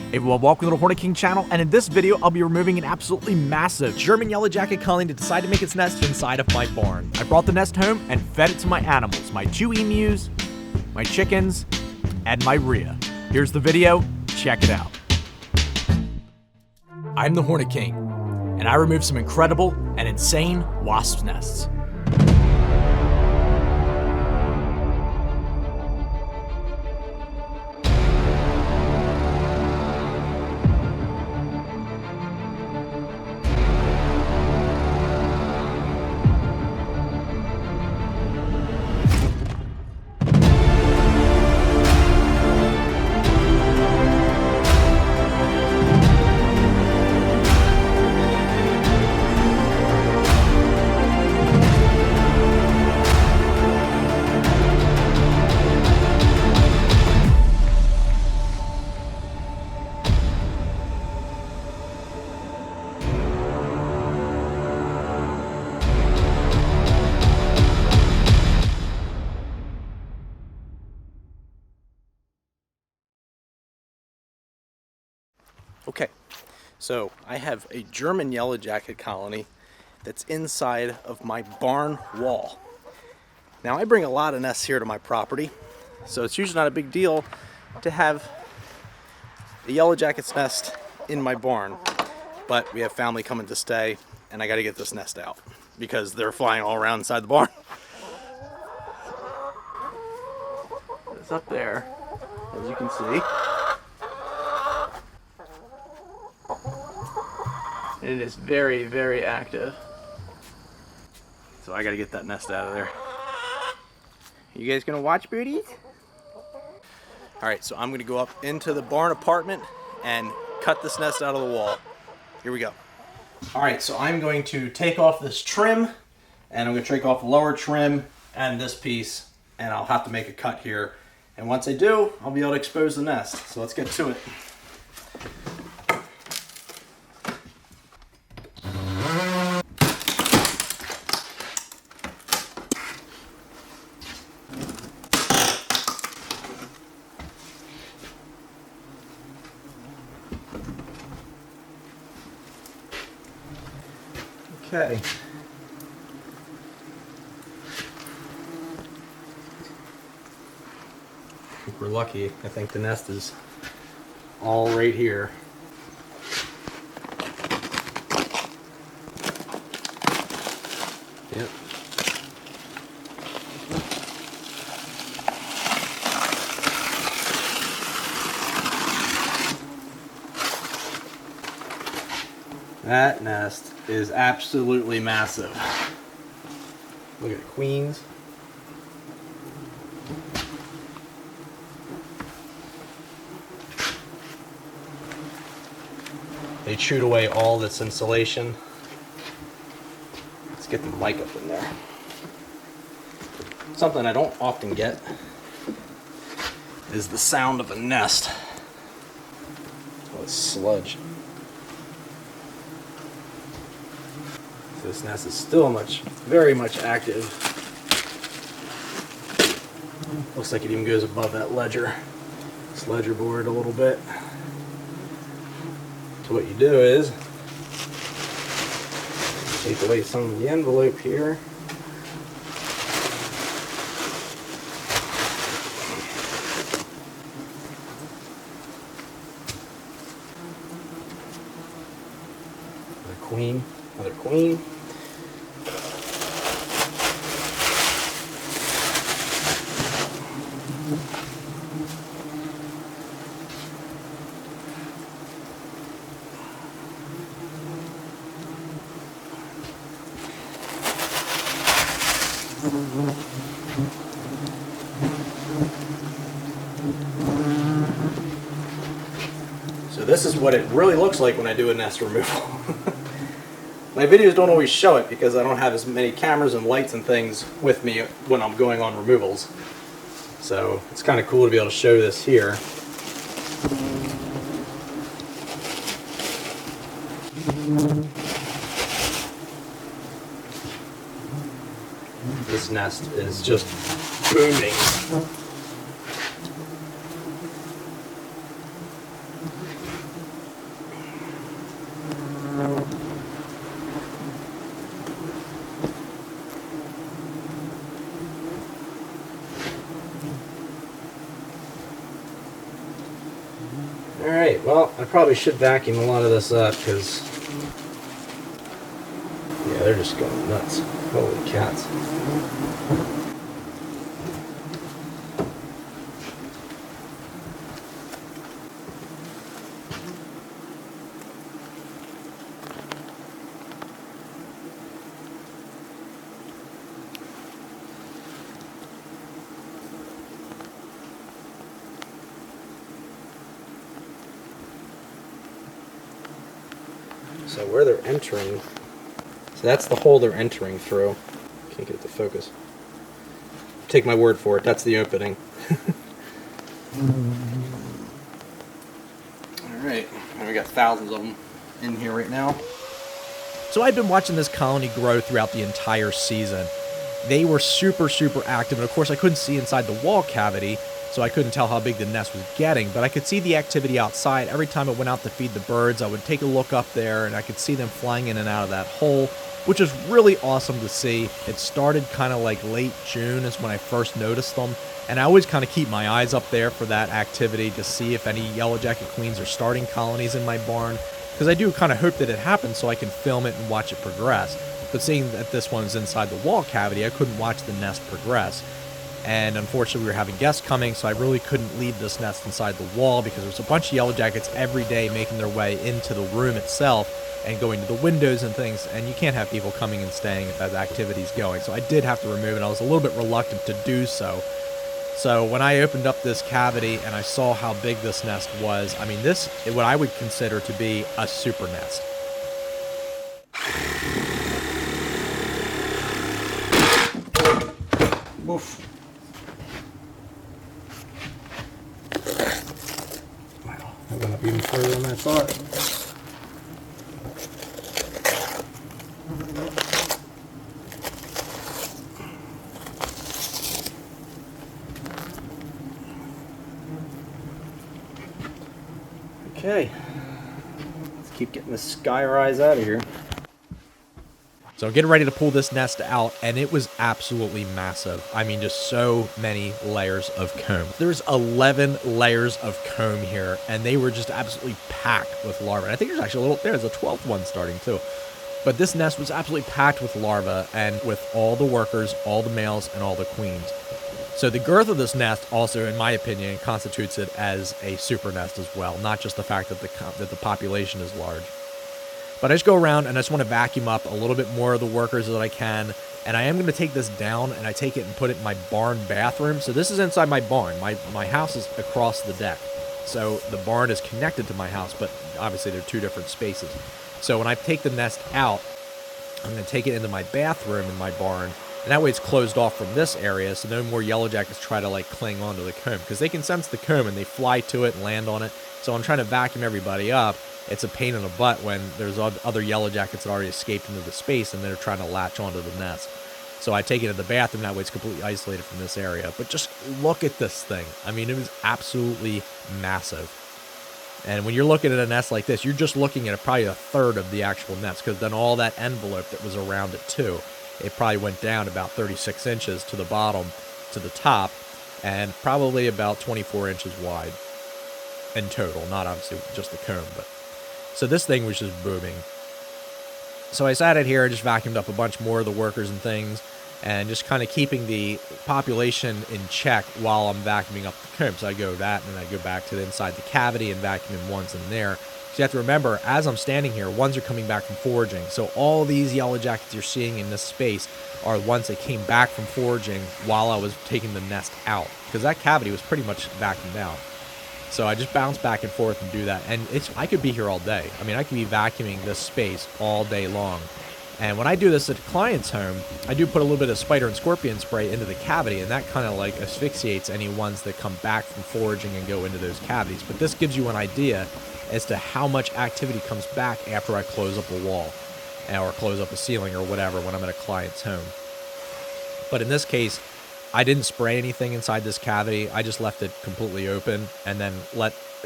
Hey everyone, welcome to the Hornet King channel, and in this video, I'll be removing an absolutely massive German yellow-jacket colony to decide to make its nest inside of my barn. I brought the nest home and fed it to my animals, my 2 emus, my chickens, and my Rhea. Here's the video, check it out. I'm the Hornet King, and I removed some incredible and insane wasp nests. Okay, so I have a German yellow jacket colony that's inside of my barn wall. Now I bring a lot of nests here to my property, so it's usually not a big deal to have a yellow jacket's nest in my barn, but we have family coming to stay and I got to get this nest out because they're flying all around inside the barn. It's up there, as you can see. It is very, very active. So I gotta get that nest out of there. You guys gonna watch, birdies? Alright, so I'm gonna go up into the barn apartment and cut this nest out of the wall. Here we go. Alright, so I'm going to take off this trim, and I'm gonna take off the lower trim and this piece, and I'll have to make a cut here. And once I do, I'll be able to expose the nest. So let's get to it. Okay. I think we're lucky. I think the nest is all right here. Yep. That nest is absolutely massive. Look at the queens. They chewed away all this insulation. Let's get the mic up in there. Something I don't often get is the sound of a nest. Oh, it's sludge. This nest is still very much active. Looks like it even goes above that this ledger board a little bit. So what you do is take away some of the envelope here. Another queen. So this is what it really looks like when I do a nest removal. My videos don't always show it because I don't have as many cameras and lights and things with me when I'm going on removals. So it's kind of cool to be able to show this here. This nest is just booming. Alright, well, I probably should vacuum a lot of this up because, yeah, they're just going nuts. Holy cats. So where they're entering, so that's the hole they're entering through. Can't get it to focus. Take my word for it, that's the opening. Alright, we got thousands of them in here right now. So I'd been watching this colony grow throughout the entire season. They were super active, and of course I couldn't see inside the wall cavity, so I couldn't tell how big the nest was getting, but I could see the activity outside. Every time it went out to feed the birds, I would take a look up there, and I could see them flying in and out of that hole, which is really awesome to see. It started kind of like late June is when I first noticed them, and I always kind of keep my eyes up there for that activity to see if any yellow jacket queens are starting colonies in my barn, because I do kind of hope that it happens so I can film it and watch it progress. But seeing that this one's inside the wall cavity, I couldn't watch the nest progress. And unfortunately, we were having guests coming, so I really couldn't leave this nest inside the wall because there's a bunch of yellow jackets every day making their way into the room itself and going to the windows and things, and you can't have people coming and staying if that activity's going. So I did have to remove it. I was a little bit reluctant to do so. So when I opened up this cavity and I saw how big this nest was, I mean, this is what I would consider to be a super nest. Oof. Wow, that went up even further than I thought. Okay, let's keep getting the sky rise out of here. So I'm getting ready to pull this nest out, and it was absolutely massive. I mean, just so many layers of comb. There's 11 layers of comb here, and they were just absolutely packed with larvae. And I think there's actually there's a 12th one starting too. But this nest was absolutely packed with larvae, and with all the workers, all the males, and all the queens. So the girth of this nest also, in my opinion, constitutes it as a super nest as well, not just the fact that the population is large. But I just go around and I just want to vacuum up a little bit more of the workers that I can. And I am going to take this down and I take it and put it in my barn bathroom. So this is inside my barn. My house is across the deck. So the barn is connected to my house, but obviously they're two different spaces. So when I take the nest out, I'm going to take it into my bathroom in my barn. And that way it's closed off from this area, so no more yellow jackets try to like cling onto the comb. Because they can sense the comb and they fly to it and land on it. So I'm trying to vacuum everybody up. It's a pain in the butt when there's other yellow jackets that already escaped into the space and they're trying to latch onto the nest. So I take it to the bathroom, that way it's completely isolated from this area. But just look at this thing. I mean, it was absolutely massive. And when you're looking at a nest like this, you're just looking at probably a third of the actual nest, because then all that envelope that was around it too, it probably went down about 36 inches to the bottom, to the top, and probably about 24 inches wide in total, not obviously just the comb, but... So this thing was just booming. So I sat it here and just vacuumed up a bunch more of the workers and things, and just kind of keeping the population in check while I'm vacuuming up the comb. So I go that, and then I go back to the inside the cavity and vacuum in ones in there. So you have to remember, as I'm standing here, ones are coming back from foraging. So all these yellow jackets you're seeing in this space are ones that came back from foraging while I was taking the nest out, because that cavity was pretty much vacuumed out. So I just bounce back and forth and do that. And I could be here all day. I mean, I could be vacuuming this space all day long. And when I do this at a client's home, I do put a little bit of spider and scorpion spray into the cavity, and that kind of like asphyxiates any ones that come back from foraging and go into those cavities. But this gives you an idea as to how much activity comes back after I close up a wall or close up a ceiling or whatever when I'm at a client's home. But in this case, I didn't spray anything inside this cavity. I just left it completely open, and then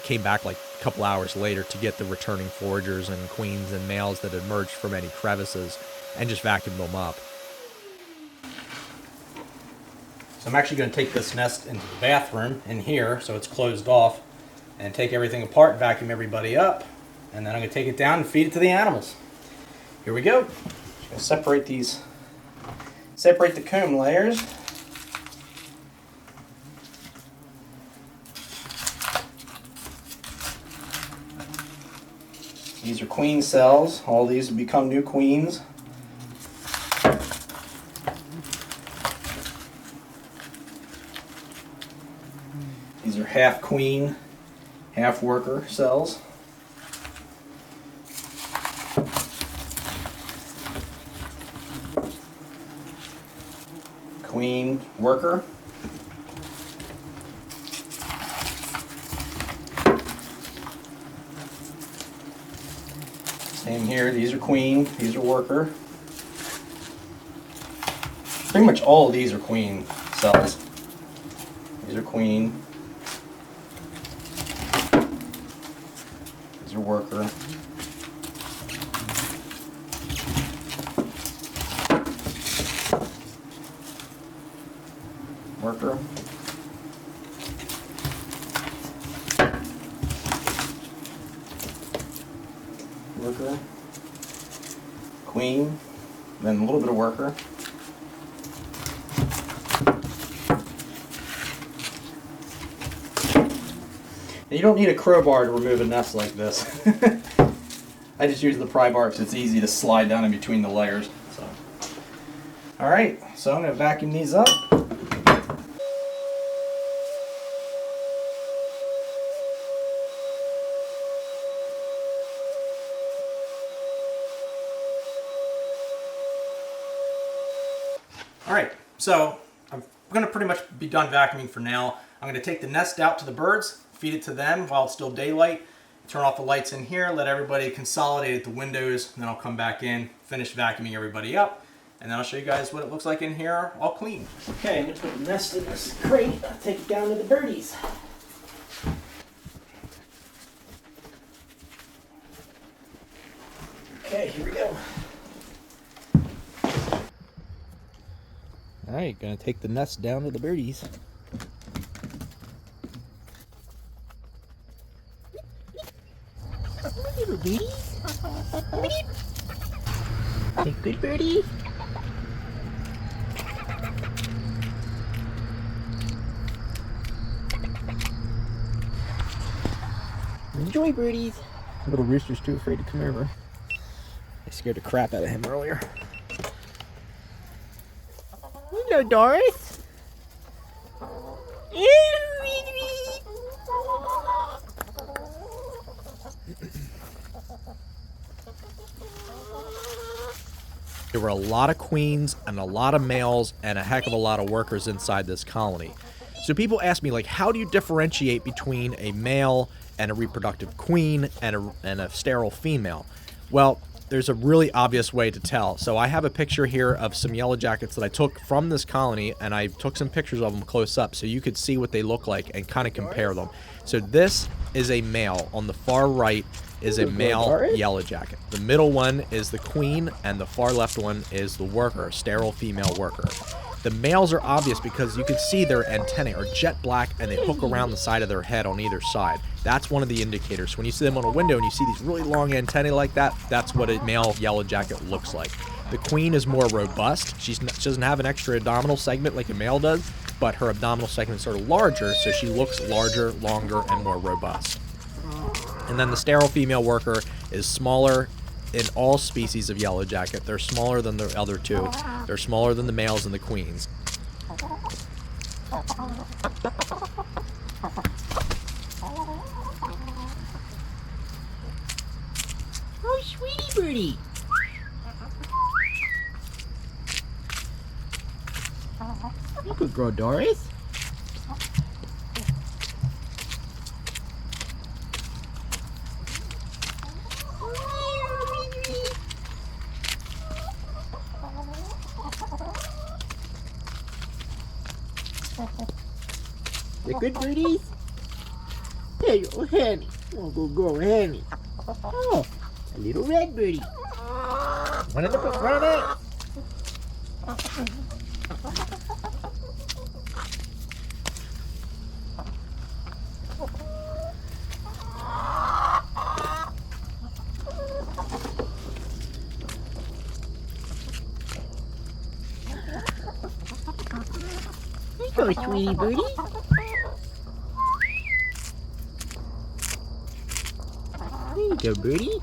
came back like a couple hours later to get the returning foragers and queens and males that had emerged from any crevices, and just vacuumed them up. So I'm actually going to take this nest into the bathroom in here, so it's closed off, and take everything apart, vacuum everybody up, and then I'm going to take it down and feed it to the animals. Here we go. Just going to separate the comb layers. These are queen cells. All these will become new queens. These are half queen, half worker cells. Queen, worker. Same here, these are queen, these are worker. Pretty much all of these are queen cells. These are queen. These are worker. Worker. Worker. Queen. Then a little bit of worker. And you don't need a crowbar to remove a nest like this. I just use the pry bar because it's easy to slide down in between the layers. So. Alright, so I'm going to vacuum these up. Alright, so I'm going to pretty much be done vacuuming for now. I'm going to take the nest out to the birds, feed it to them while it's still daylight, turn off the lights in here, let everybody consolidate at the windows, and then I'll come back in, finish vacuuming everybody up, and then I'll show you guys what it looks like in here all clean. Okay, I'm going to put the nest in this crate. I'll take it down to the birdies. Okay, here we go. Alright, gonna take the nest down to the birdies. Little birdies. Hey, good birdie. Enjoy, birdies. Little rooster's too afraid to come over. I scared the crap out of him earlier. Hello, Doris. There were a lot of queens and a lot of males and a heck of a lot of workers inside this colony. So people ask me, like, how do you differentiate between a male and a reproductive queen and a sterile female? Well, there's a really obvious way to tell. So I have a picture here of some yellow jackets that I took from this colony, and I took some pictures of them close up so you could see what they look like and kind of compare them. So this is a male. On the far right is a male yellow jacket. The middle one is the queen, and the far left one is the worker, sterile female worker. The males are obvious because you can see their antennae are jet black and they hook around the side of their head on either side. That's one of the indicators. When you see them on a window and you see these really long antennae like that, that's what a male yellow jacket looks like. The queen is more robust. She doesn't have an extra abdominal segment like a male does, but her abdominal segments are larger, so she looks larger, longer, and more robust. And then the sterile female worker is smaller in all species of yellow jacket. They're smaller than the other two. They're smaller than the males and the queens. Oh, sweetie birdie. You could grow, Doris. The good birdies? Hey, little Henny. Wanna go grow Henny? Oh, a little red birdie. One of the Ronettes. Hello, sweetie birdie. There you go, birdie.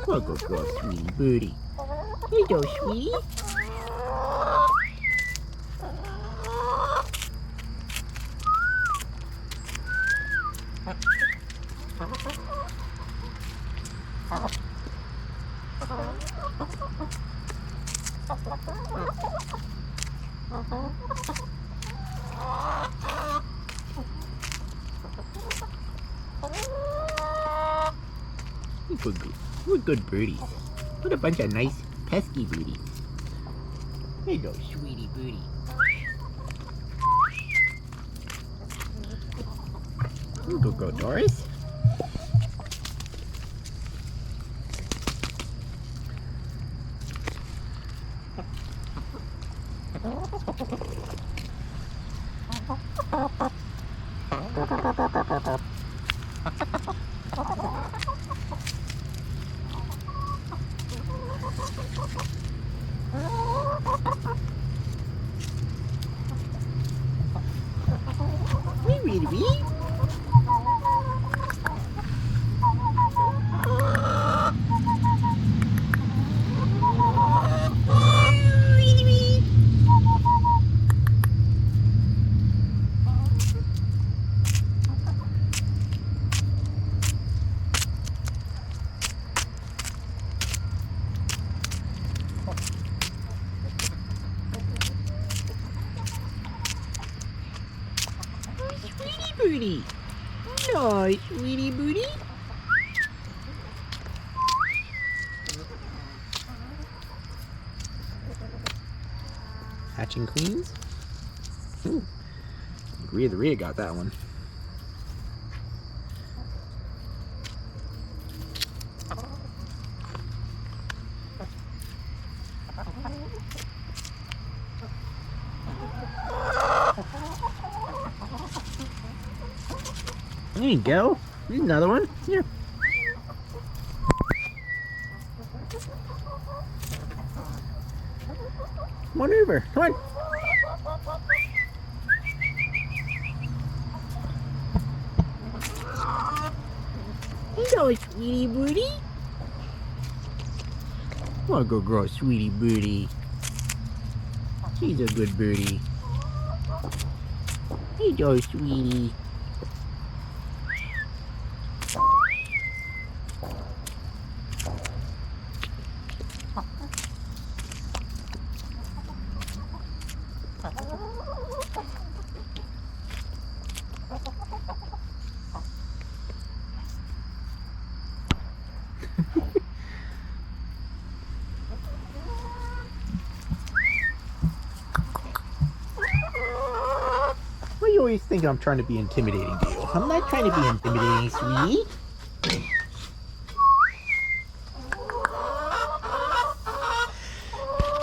Well, go, sweetie birdie. There you go, sweetie. We're good birdies. What a bunch of nice, pesky birdies. Hello, sweetie birdie. Good girl, Doris. Wee. Birdie. No, sweetie birdie. Hatching queens. Ooh. Rhea-the-Rhea got that one. There you go. Here's another one. Here. Come on over. Come on. Hello, sweetie birdie. Come on, go girl, sweetie birdie. She's a good birdie. Hello, sweetie. Well, you always think I'm trying to be intimidating to you. I'm not trying to be intimidating, sweetie.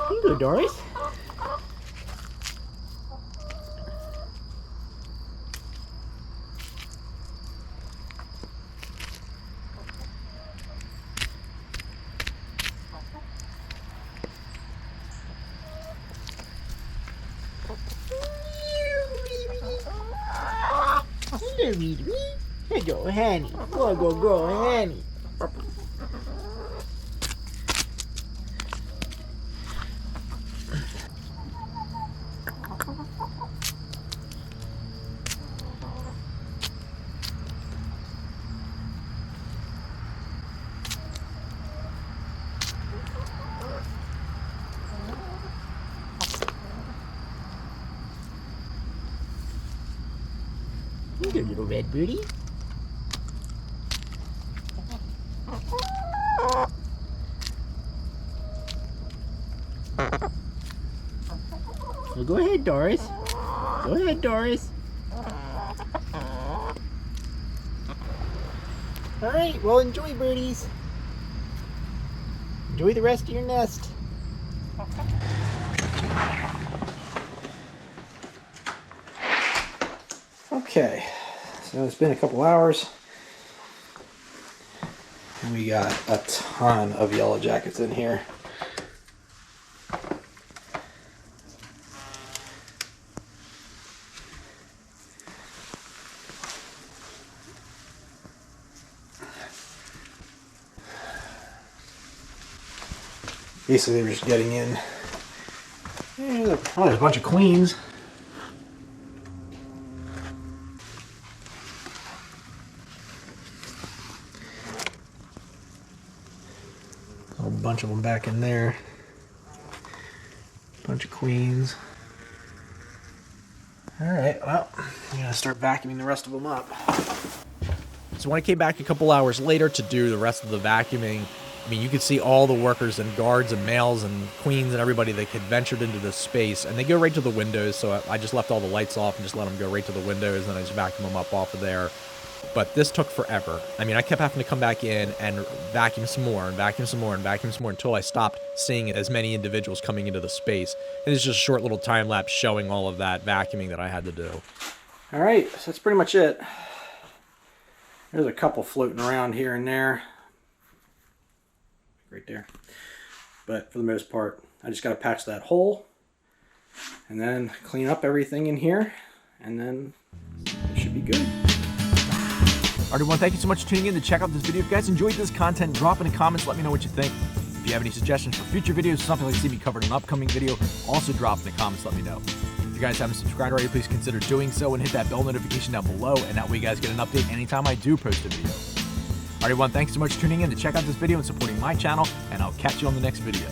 Here you go, Doris. Hello, Henny. Go, Henny. Here you go, little red birdie. Well, go ahead, Doris. Go ahead, Doris. All right, well, enjoy, birdies. Enjoy the rest of your nest. Okay, so it's been a couple hours. We got a ton of yellow jackets in here. Basically, they're just getting in. Oh, there's a bunch of queens. A whole bunch of them back in there. Bunch of queens. Alright, well, I'm gonna start vacuuming the rest of them up. So when I came back a couple hours later to do the rest of the vacuuming, I mean, you could see all the workers and guards and males and queens and everybody that had ventured into this space, and they go right to the windows, so I just left all the lights off and just let them go right to the windows, and I just vacuum them up off of there. But this took forever. I mean, I kept having to come back in and vacuum some more and vacuum some more and vacuum some more until I stopped seeing as many individuals coming into the space. And it's just a short little time lapse showing all of that vacuuming that I had to do. Alright, so that's pretty much it. There's a couple floating around here and there. Right there. But for the most part, I just got to patch that hole and then clean up everything in here, and then it should be good. Alright, everyone, thank you so much for tuning in to check out this video. If you guys enjoyed this content, drop in the comments, let me know what you think. If you have any suggestions for future videos, something like see me covered in an upcoming video, also drop in the comments, let me know. If you guys haven't subscribed already, please consider doing so and hit that bell notification down below, and that way you guys get an update anytime I do post a video. Alright, everyone, thanks so much for tuning in to check out this video and supporting my channel, and I'll catch you on the next video.